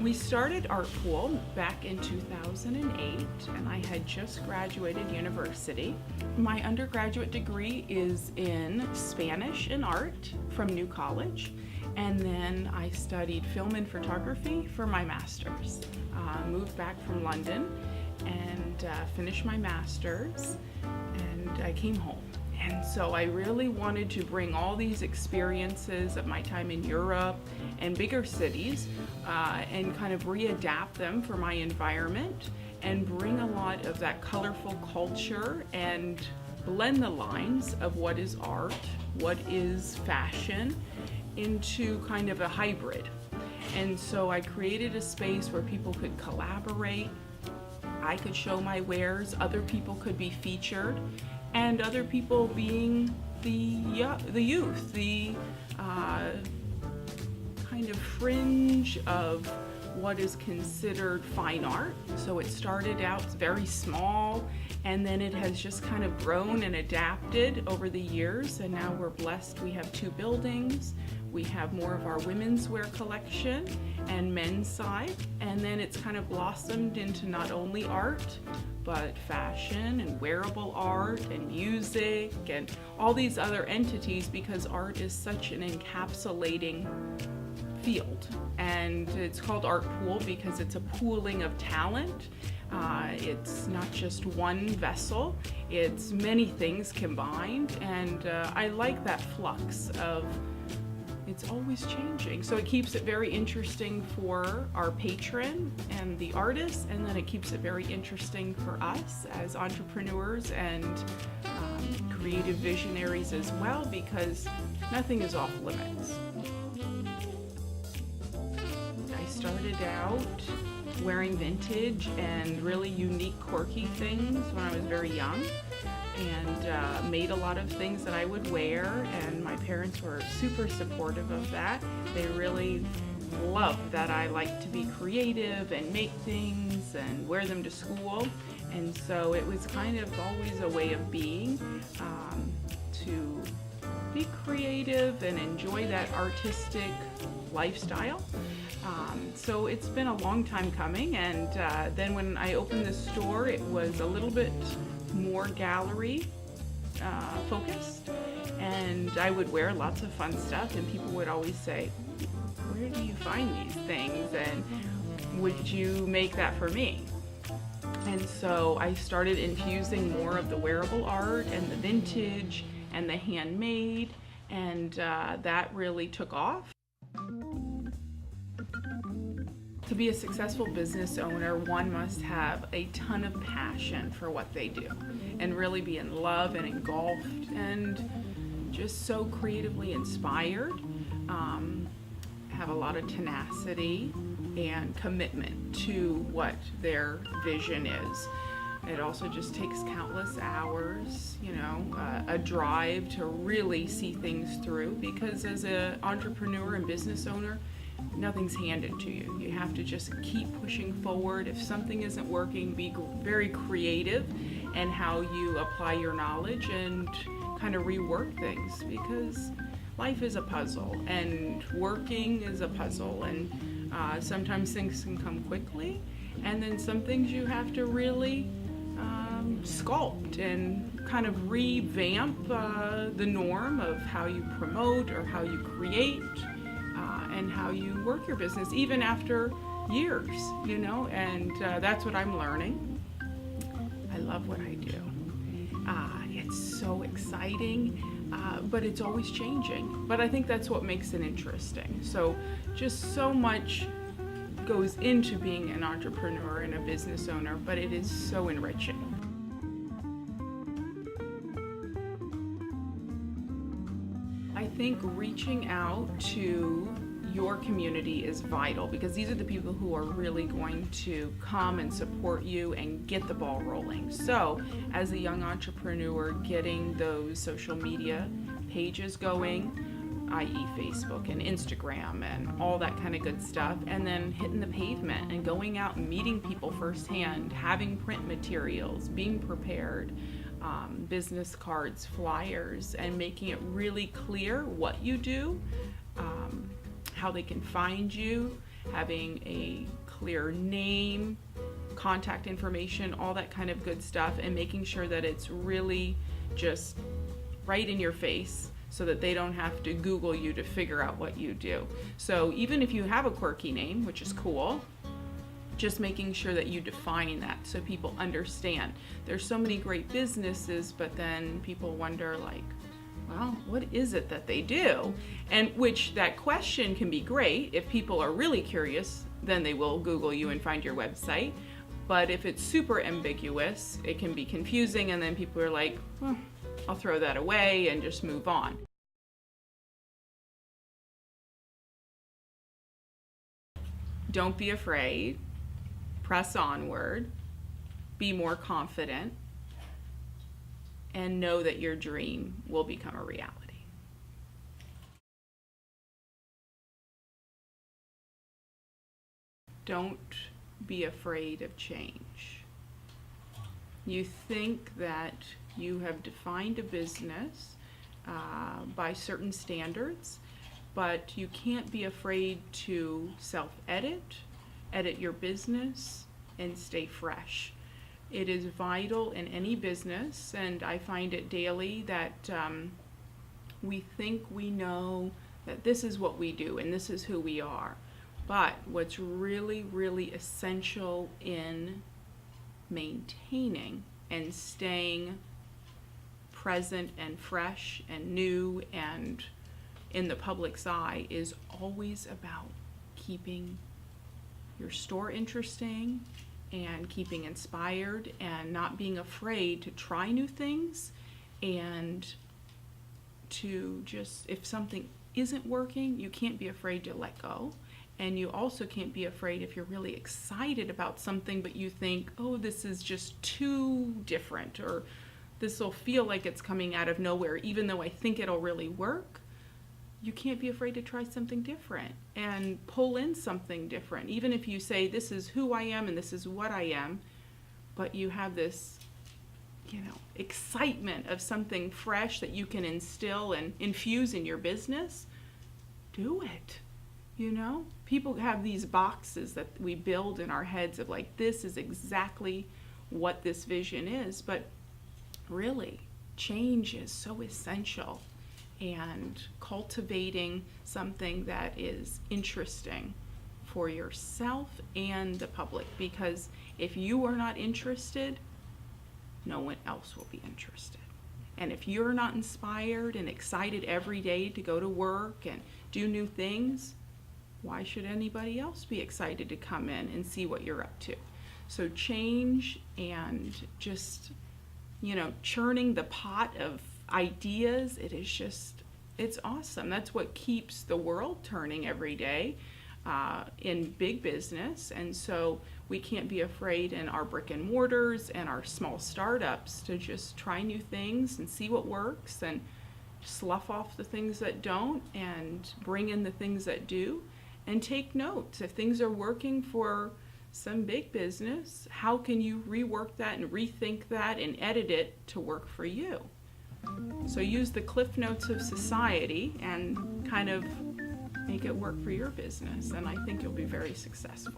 We started Artpool back in 2008, and I had just graduated university. My undergraduate degree is in Spanish and art from New College, and then I studied film and photography for my master's. Moved back from London and finished my master's, and I came home. And so I really wanted to bring all these experiences of my time in Europe and bigger cities and kind of readapt them for my environment and bring a lot of that colorful culture and blend the lines of what is art, what is fashion, into kind of a hybrid. And so I created a space where people could collaborate, I could show my wares, other people could be featured, and other people being the youth, the kind of fringe of what is considered fine art. So it started out very small, and then it has just kind of grown and adapted over the years, and now we're blessed. We have 2 buildings. We have more of our women's wear collection and men's side, and then it's kind of blossomed into not only art, but fashion and wearable art and music and all these other entities, because art is such an encapsulating field. And it's called Artpool because it's a pooling of talent. It's not just one vessel, it's many things combined, and I like that flux of it's always changing. So it keeps it very interesting for our patron and the artists, and then it keeps it very interesting for us as entrepreneurs and creative visionaries as well, because nothing is off limits. I started out wearing vintage and really unique, quirky things when I was very young, and made a lot of things that I would wear, and my parents were super supportive of that. They really loved that I liked to be creative and make things and wear them to school, and so it was kind of always a way of being, to be creative and enjoy that artistic lifestyle. So it's been a long time coming, and then when I opened the store, it was a little bit more gallery focused, and I would wear lots of fun stuff, and people would always say, where do you find these things, and would you make that for me? And so I started infusing more of the wearable art and the vintage and the handmade, and that really took off. To be a successful business owner, one must have a ton of passion for what they do and really be in love and engulfed and just so creatively inspired, have a lot of tenacity and commitment to what their vision is. It also just takes countless hours, a drive to really see things through, because as an entrepreneur and business owner, nothing's handed to you. You have to just keep pushing forward. If something isn't working, be very creative in how you apply your knowledge and kind of rework things, because life is a puzzle and working is a puzzle, and sometimes things can come quickly, and then some things you have to really sculpt and kind of revamp the norm of how you promote or how you create and how you work your business, even after years, and that's what I'm learning. I love what I do. It's so exciting, but it's always changing. But I think that's what makes it interesting. So just so much goes into being an entrepreneur and a business owner, but it is so enriching. I think reaching out to your community is vital, because these are the people who are really going to come and support you and get the ball rolling. So as a young entrepreneur, getting those social media pages going, i.e. Facebook and Instagram and all that kind of good stuff, and then hitting the pavement and going out and meeting people firsthand, having print materials, being prepared, business cards, flyers, and making it really clear what you do, how they can find you, having a clear name, contact information, all that kind of good stuff, and making sure that it's really just right in your face so that they don't have to Google you to figure out what you do. So even if you have a quirky name, which is cool, just making sure that you define that so people understand. There's so many great businesses, but then people wonder, like, well, what is it that they do? And which that question can be great. If people are really curious, then they will Google you and find your website. But if it's super ambiguous, it can be confusing, and then people are like, well, I'll throw that away and just move on. Don't be afraid. Press onward. Be more confident. And know that your dream will become a reality. Don't be afraid of change. You think that you have defined a business by certain standards, but you can't be afraid to self-edit, edit your business, and stay fresh. It is vital in any business, and I find it daily that we think we know that this is what we do and this is who we are. But what's really, really essential in maintaining and staying present and fresh and new and in the public's eye is always about keeping your store interesting and keeping inspired and not being afraid to try new things, and to just, if something isn't working, you can't be afraid to let go. And you also can't be afraid if you're really excited about something but you think, oh, this is just too different, or this will feel like it's coming out of nowhere even though I think it'll really work. You can't be afraid to try something different and pull in something different. Even if you say, this is who I am and this is what I am, but you have this, excitement of something fresh that you can instill and infuse in your business, do it. People have these boxes that we build in our heads of like, this is exactly what this vision is, but really, change is so essential. And cultivating something that is interesting for yourself and the public, because if you are not interested, no one else will be interested. And if you're not inspired and excited every day to go to work and do new things, why should anybody else be excited to come in and see what you're up to? So change and just, churning the pot of ideas, it's awesome. That's what keeps the world turning every day in big business. And so we can't be afraid in our brick and mortars and our small startups to just try new things and see what works and slough off the things that don't and bring in the things that do, and take notes. If things are working for some big business, how can you rework that and rethink that and edit it to work for you? So use the cliff notes of society and kind of make it work for your business, and I think you'll be very successful.